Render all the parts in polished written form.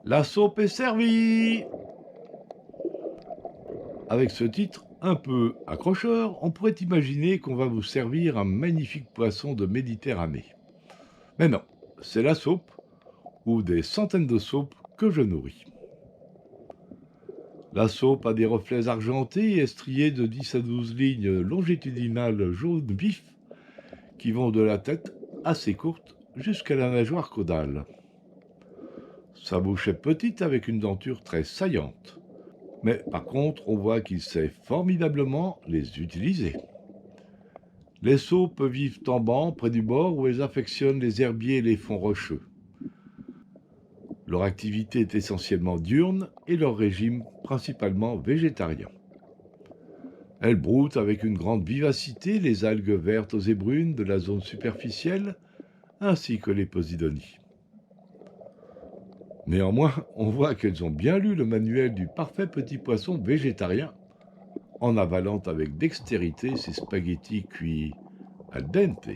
La soupe est servie! Avec ce titre un peu accrocheur, on pourrait imaginer qu'on va vous servir un magnifique poisson de Méditerranée. Mais non, c'est la soupe, ou des centaines de soupes que je nourris. La soupe a des reflets argentés et striés de 10 à 12 lignes longitudinales jaune vif qui vont de la tête, assez courte, jusqu'à la nageoire caudale. Sa bouche est petite avec une denture très saillante. Mais par contre, on voit qu'il sait formidablement les utiliser. Les saupes vivent en banc près du bord où elles affectionnent les herbiers et les fonds rocheux. Leur activité est essentiellement diurne et leur régime principalement végétarien. Elles broutent avec une grande vivacité les algues vertes et brunes de la zone superficielle ainsi que les posidonies. Néanmoins, on voit qu'elles ont bien lu le manuel du parfait petit poisson végétarien en avalant avec dextérité ces spaghettis cuits al dente.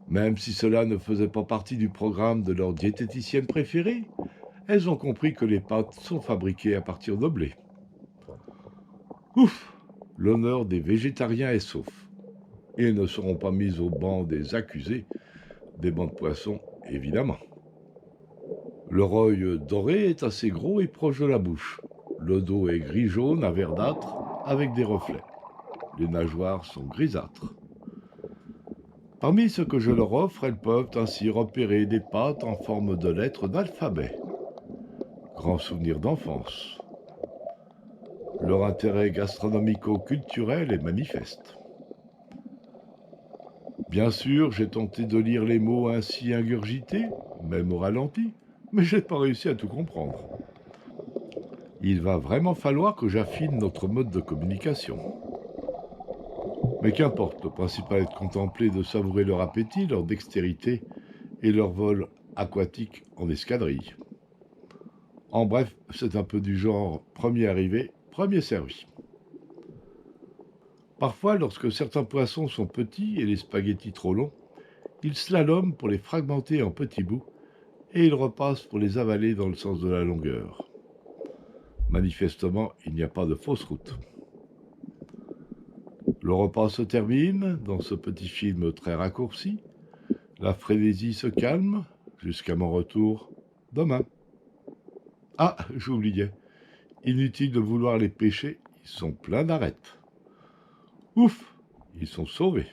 Même si cela ne faisait pas partie du programme de leur diététicienne préférée, elles ont compris que les pâtes sont fabriquées à partir de blé. Ouf! L'honneur des végétariens est sauf. Et elles ne seront pas mises au banc des accusés, des bancs de poissons, évidemment. Leur œil doré est assez gros et proche de la bouche. Le dos est gris-jaune à verdâtre avec des reflets. Les nageoires sont grisâtres. Parmi ce que je leur offre, elles peuvent ainsi repérer des pattes en forme de lettres d'alphabet. Grand souvenir d'enfance. Leur intérêt gastronomico-culturel est manifeste. Bien sûr, j'ai tenté de lire les mots ainsi ingurgités, même au ralenti, mais j'ai pas réussi à tout comprendre. Il va vraiment falloir que j'affine notre mode de communication. Mais qu'importe, le principal est de contempler et de savourer leur appétit, leur dextérité et leur vol aquatique en escadrille. En bref, c'est un peu du genre premier arrivé, premier servi. Parfois, lorsque certains poissons sont petits et les spaghettis trop longs, ils slaloment pour les fragmenter en petits bouts et ils repassent pour les avaler dans le sens de la longueur. Manifestement, il n'y a pas de fausse route. Le repas se termine dans ce petit film très raccourci. La frénésie se calme jusqu'à mon retour demain. Ah, j'oubliais. Inutile de vouloir les pêcher, ils sont pleins d'arêtes. Ouf, ils sont sauvés.